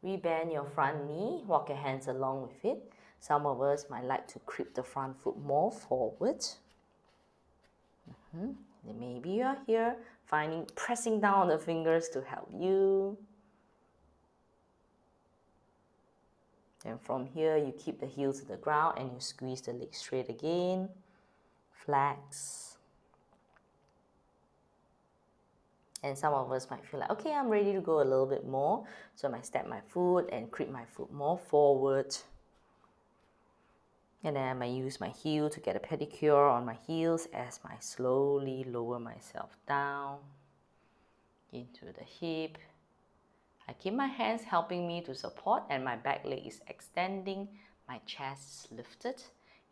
Rebend your front knee. Walk your hands along with it. Some of us might like to creep the front foot more forward. Then maybe you are here, pressing down on the fingers to help you. And from here, you keep the heels to the ground and you squeeze the legs straight again. Flex. And some of us might feel like, okay, I'm ready to go a little bit more. So I might step my foot and creep my foot more forward. And then I might use my heel to get a pedicure on my heels as I slowly lower myself down into the hip. I keep my hands helping me to support and my back leg is extending. My chest is lifted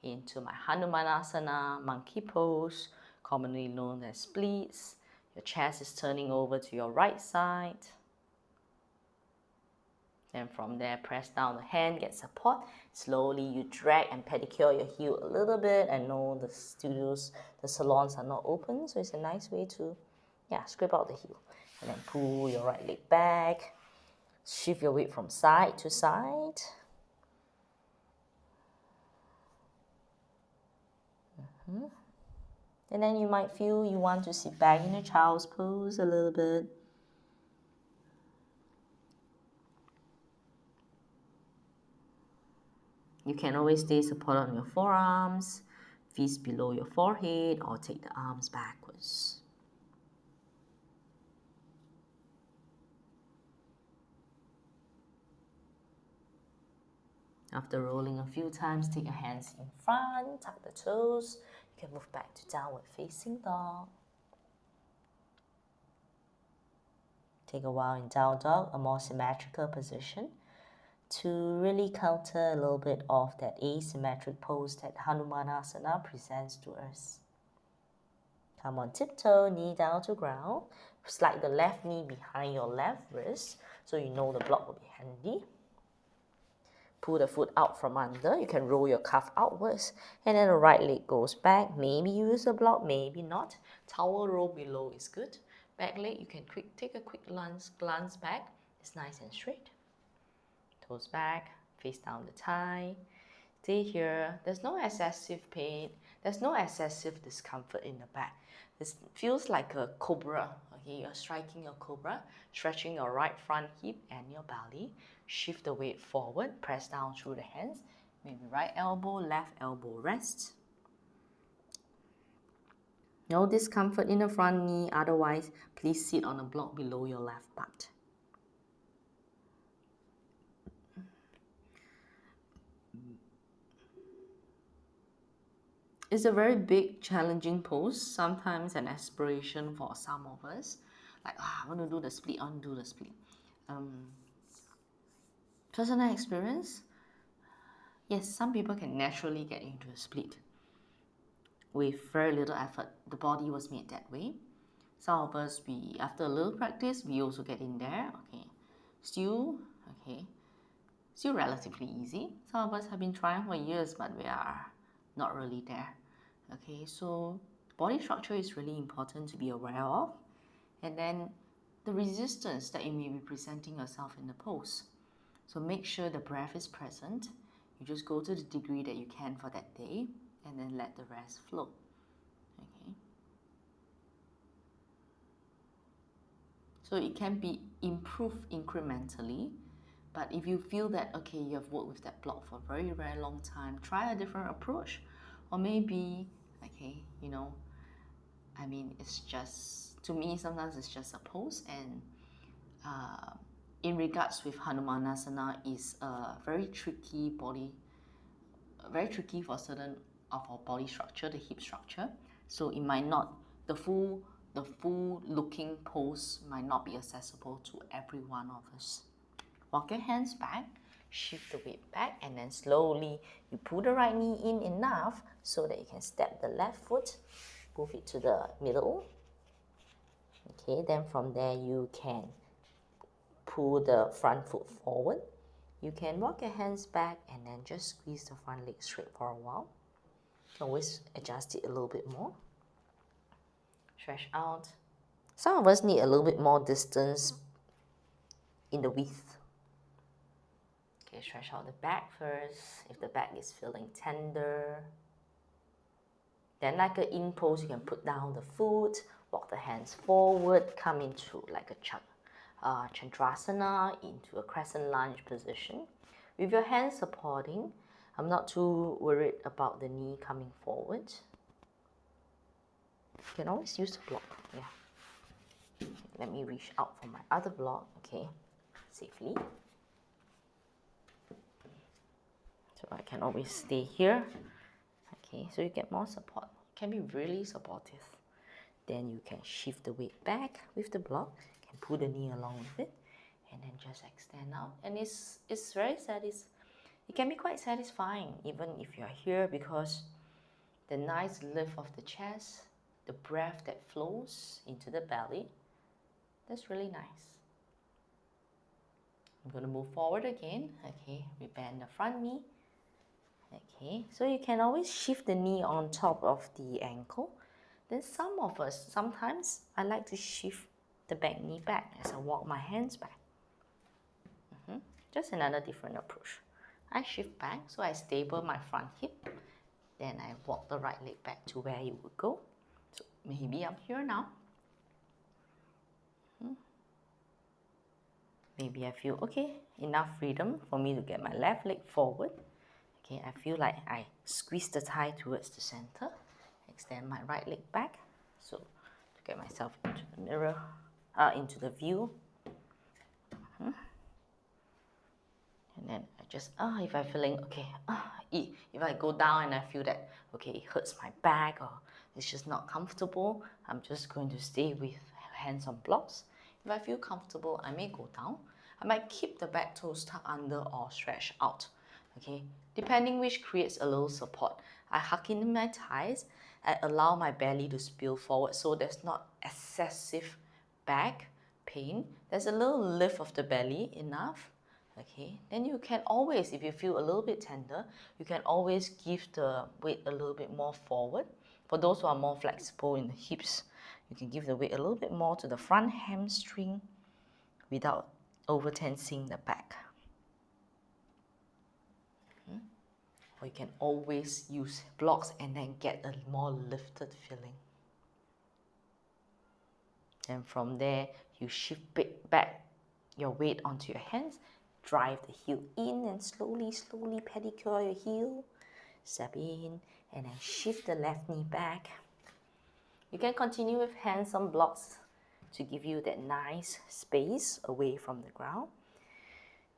into my Hanumanasana, monkey pose, commonly known as splits. Your chest is turning over to your right side. Then from there, press down the hand, get support. Slowly you drag and pedicure your heel a little bit. I know the studios, the salons are not open, so it's a nice way to, scrape out the heel. And then pull your right leg back. Shift your weight from side to side. And then you might feel you want to sit back in a child's pose a little bit. You can always stay supported on your forearms, fists below your forehead, or take the arms backwards. After rolling a few times, take your hands in front, tuck the toes. You can move back to downward facing dog. Take a while in down dog, a more symmetrical position, to really counter a little bit of that asymmetric pose that Hanumanasana presents to us. Come on tiptoe, knee down to ground. Slide the left knee behind your left wrist so you know the block will be handy. Pull the foot out from under. You can roll your calf outwards. And then the right leg goes back. Maybe use a block, maybe not. Towel roll below is good. Back leg, you can take a quick glance back. It's nice and straight. Toes back, face down the thigh. Stay here. There's no excessive pain. There's no excessive discomfort in the back. This feels like a cobra. Okay, you're striking a cobra, stretching your right front hip and your belly. Shift the weight forward, press down through the hands. Maybe right elbow, left elbow rest. No discomfort in the front knee, otherwise, please sit on a block below your left butt. It's a very big, challenging pose, sometimes an aspiration for some of us. Like, I want to do the split, I want to do the split. Personal experience, yes, some people can naturally get into a split. With very little effort, the body was made that way. Some of us, after a little practice, we also get in there. Still relatively easy. Some of us have been trying for years, but we are not really there. So body structure is really important to be aware of. And then the resistance that you may be presenting yourself in the pose. So make sure the breath is present. You just go to the degree that you can for that day, and then let the rest flow. So it can be improved incrementally, but if you feel that, you have worked with that block for a very, very long time, try a different approach. Or maybe, it's just, to me, sometimes it's just a pose. And in regards with Hanumanasana, is very tricky for certain of our body structure, the hip structure. So it might not, the full looking pose might not be accessible to every one of us. Walk your hands back, shift the weight back, and then slowly you pull the right knee in enough so that you can step the left foot, move it to the middle. Then from there you can pull the front foot forward. You can walk your hands back and then just squeeze the front leg straight for a while. You can always adjust it a little bit more. Stretch out. Some of us need a little bit more distance in the width. Stretch out the back first. If the back is feeling tender, then like an in pose, you can put down the foot, walk the hands forward, come into like a Chandrasana, into a crescent lunge position. With your hands supporting, I'm not too worried about the knee coming forward. You can always use the block, Let me reach out for my other block, okay, safely. So I can always stay here. Okay, so you get more support. It can be really supportive. Then you can shift the weight back with the block. You can pull the knee along with it, and then just extend out. And it's very it can be quite satisfying even if you're here, because the nice lift of the chest, the breath that flows into the belly, that's really nice. I'm going to move forward again. Okay, we bend the front knee. Okay, so you can always shift the knee on top of the ankle. Then sometimes I like to shift the back knee back as I walk my hands back. Just another different approach. I shift back, so I stable my front hip. Then I walk the right leg back to where you would go. So maybe I'm here now. Maybe I feel, okay, enough freedom for me to get my left leg forward. Okay, I feel like I squeeze the thigh towards the center. Extend my right leg back. So to get myself into the mirror, into the view. And then I just, if I'm feeling, okay, if I go down and I feel that, okay, it hurts my back or it's just not comfortable, I'm just going to stay with hands on blocks. If I feel comfortable, I may go down. I might keep the back toes tucked under or stretch out, okay, depending which creates a little support. I huck in my thighs. I allow my belly to spill forward so there's not excessive back pain. There's a little lift of the belly enough. Okay, then you can always, if you feel a little bit tender, you can always give the weight a little bit more forward. For those who are more flexible in the hips, you can give the weight a little bit more to the front hamstring without over tensing the back. Or you can always use blocks and then get a more lifted feeling. And from there, you shift back your weight onto your hands, drive the heel in and slowly pedicure your heel. Step in and then shift the left knee back. You can continue with hands on blocks to give you that nice space away from the ground.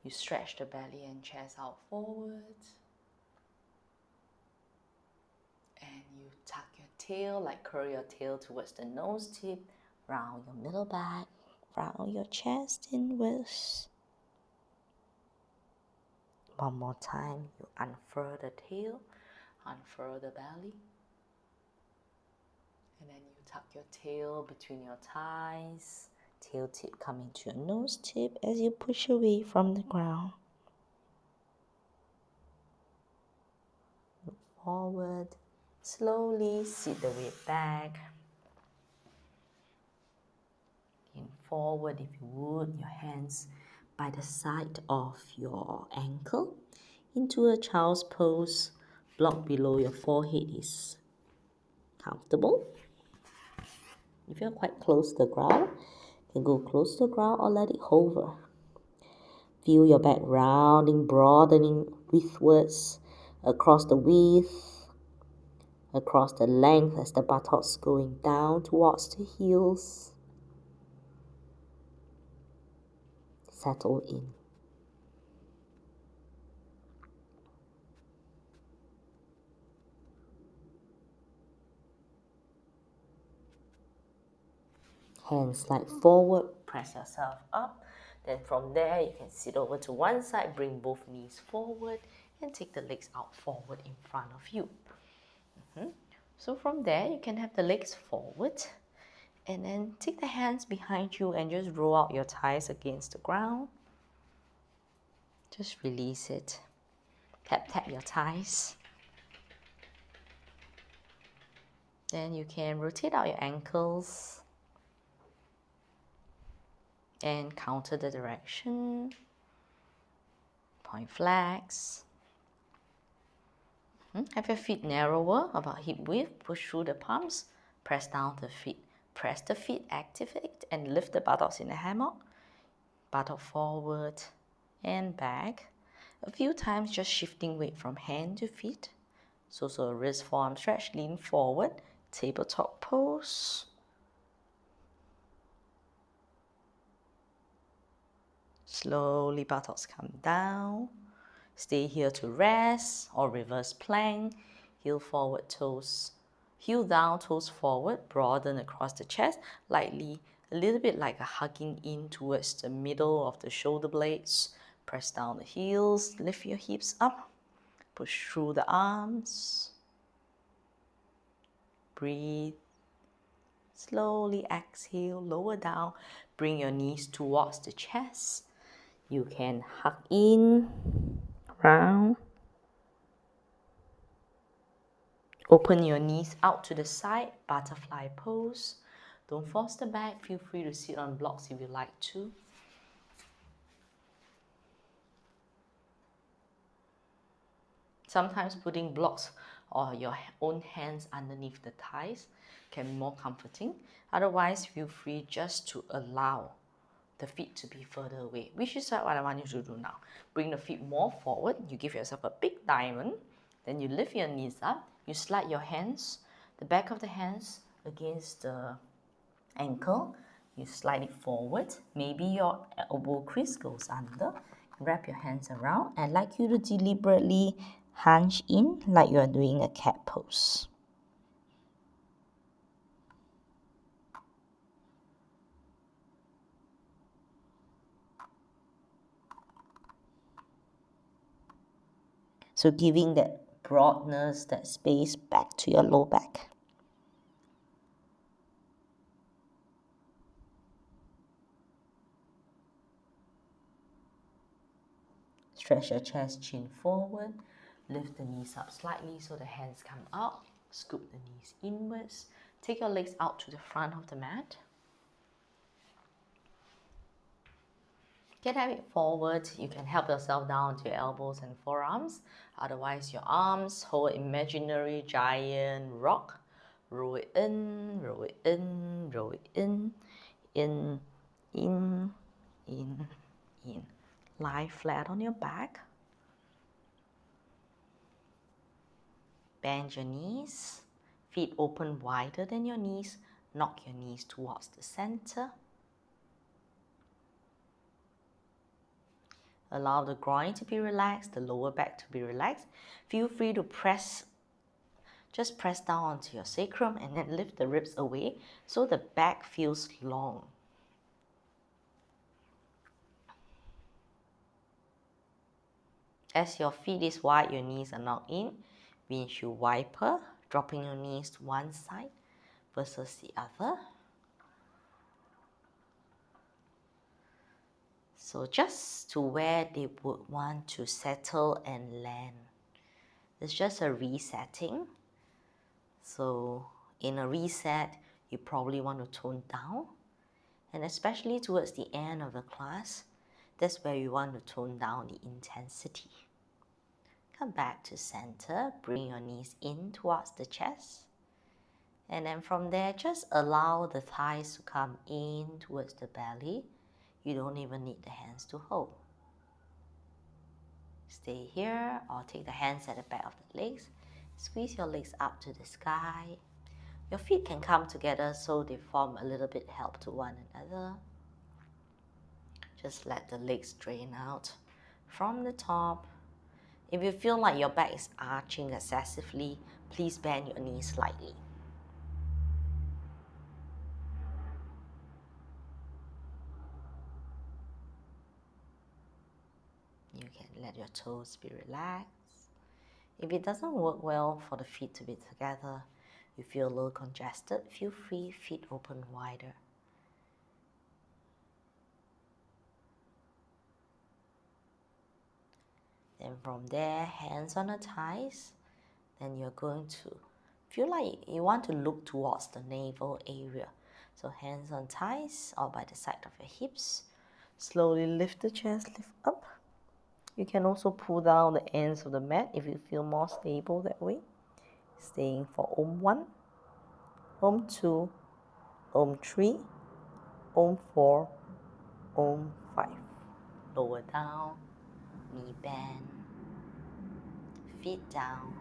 You stretch the belly and chest out forward. And you tuck your tail, like curl your tail towards the nose tip, round your middle back, round your chest inwards. One more time, you unfurl the tail, unfurl the belly. And then you tuck your tail between your thighs, tail tip coming to your nose tip as you push away from the ground. Look forward, slowly sit the weight back. In forward if you would, your hands by the side of your ankle into a child's pose. Block below your forehead is comfortable. If you're quite close to the ground, you can go close to the ground or let it hover. Feel your back rounding, broadening widthwards across the width, across the length as the buttocks going down towards the heels. Settle in. Hands slide forward, press yourself up. Then from there, you can sit over to one side, bring both knees forward, and take the legs out forward in front of you. So from there, you can have the legs forward, and then take the hands behind you and just roll out your thighs against the ground. Just release it. Tap your thighs. Then you can rotate out your ankles and counter the direction. Point flags. Have your feet narrower, about hip width. Push through the palms. Press down the feet. Press the feet, activate, and lift the buttocks in the hammock. Buttock forward and back. A few times, just shifting weight from hand to feet. So wrist forearm stretch, lean forward. Tabletop pose. Slowly buttocks come down. Stay here to rest or reverse plank. Heel forward, toes. Heel down, toes forward. Broaden across the chest. Lightly, a little bit like a hugging in towards the middle of the shoulder blades. Press down the heels. Lift your hips up. Push through the arms. Breathe. Slowly exhale, lower down. Bring your knees towards the chest. You can hug in, round. Open your knees out to the side, butterfly pose. Don't force the back. Feel free to sit on blocks if you like to. Sometimes putting blocks or your own hands underneath the thighs can be more comforting. Otherwise, feel free just to allow the feet to be further away, which is what I want you to do now. Bring the feet more forward. You give yourself a big diamond. Then you lift your knees up. You slide your hands, the back of the hands against the ankle. You slide it forward. Maybe your elbow crease goes under. Wrap your hands around. I'd like you to deliberately hunch in like you're doing a cat pose. So giving that broadness, that space back to your low back. Stretch your chest, chin forward. Lift the knees up slightly so the hands come out. Scoop the knees inwards. Take your legs out to the front of the mat. Get it forward. You can help yourself down to your elbows and forearms. Otherwise, your arms hold imaginary giant rock. Roll it in, roll it in, roll it in, in, in, in, in. Lie flat on your back. Bend your knees. Feet open wider than your knees. Knock your knees towards the center. Allow the groin to be relaxed, the lower back to be relaxed. Feel free to just press down onto your sacrum and then lift the ribs away so the back feels long. As your feet is wide, your knees are not in. Windshield wiper, dropping your knees to one side versus the other. So just to where they would want to settle and land. It's just a resetting. So in a reset, you probably want to tone down. And especially towards the end of the class, that's where you want to tone down the intensity. Come back to center, bring your knees in towards the chest. And then from there, just allow the thighs to come in towards the belly. You don't even need the hands to hold. Stay here or take the hands at the back of the legs. Squeeze your legs up to the sky. Your feet can come together so they form a little bit help to one another. Just let the legs drain out from the top. If you feel like your back is arching excessively, please bend your knees slightly. You can let your toes be relaxed. If it doesn't work well for the feet to be together, you feel a little congested, feel free, feet open wider. Then from there, hands on the thighs. Then you're going to feel like you want to look towards the navel area. So hands on thighs or by the side of your hips. Slowly lift the chest, lift up. You can also pull down the ends of the mat if you feel more stable that way. Staying for Om 1, Om 2, Om 3, Om 4, Om 5. Lower down, knee bend, feet down.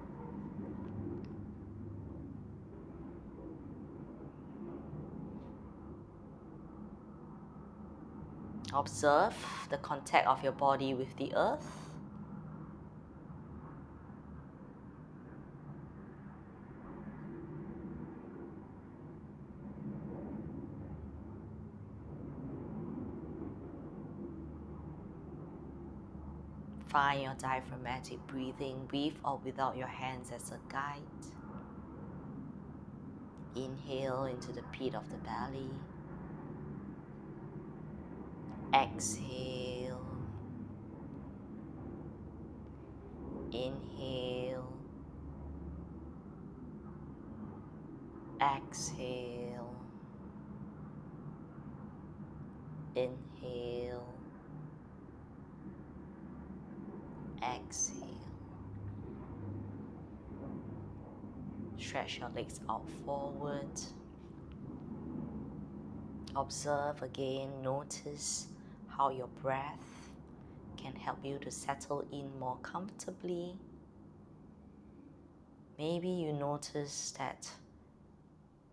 Observe the contact of your body with the earth. Find your diaphragmatic breathing with or without your hands as a guide. Inhale into the pit of the belly. Exhale. Inhale. Exhale. Inhale. Exhale. Stretch your legs out forward. Observe again, notice how your breath can help you to settle in more comfortably. Maybe you notice that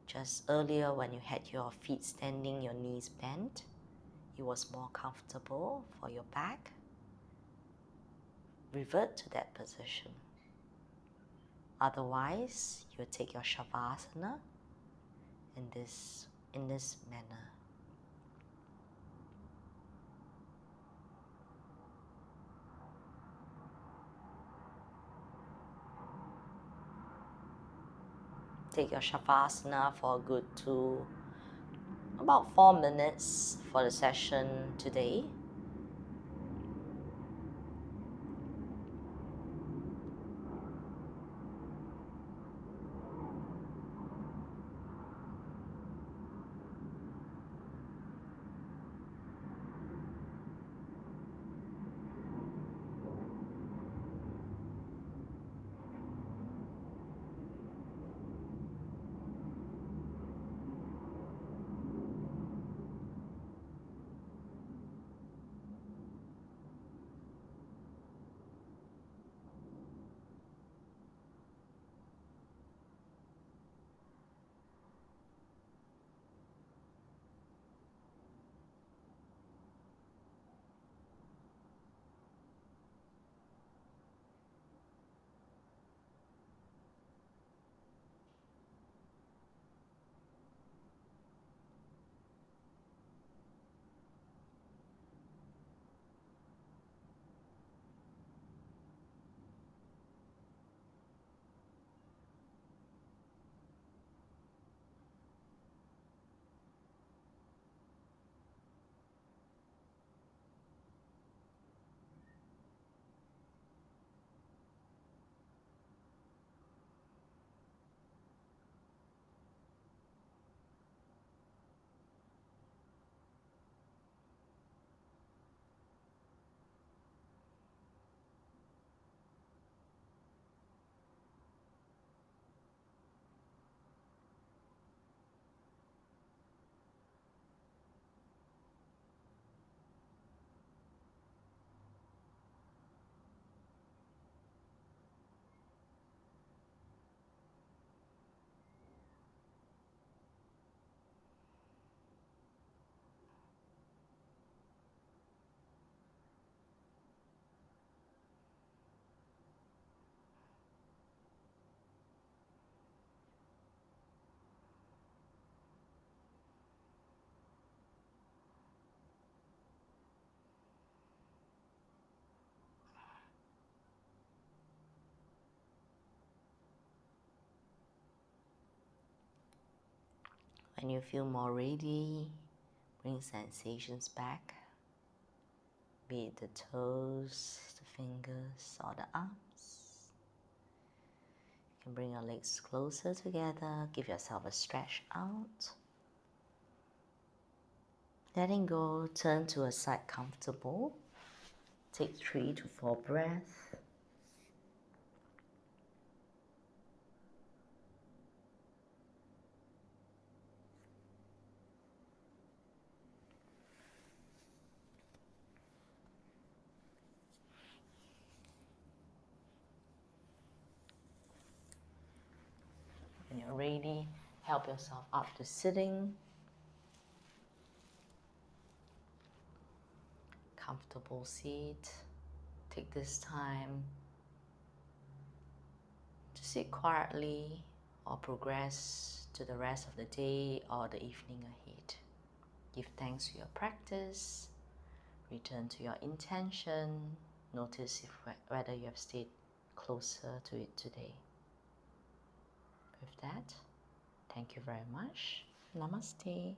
just earlier when you had your feet standing, your knees bent, it was more comfortable for your back. Revert to that position. Otherwise, you take your Shavasana in this manner. Take your Shavasana for a good about 4 minutes for the session today. When you feel more ready, bring sensations back, be it the toes, the fingers, or the arms. You can bring your legs closer together, give yourself a stretch out. Letting go, turn to a side comfortable. Take 3 to 4 breaths. When you're ready, help yourself up to sitting. comfortable seat. Take this time to sit quietly or progress to the rest of the day or the evening ahead. Give thanks to your practice. Return to your intention. Notice whether you have stayed closer to it today. With that, thank you very much. Namaste.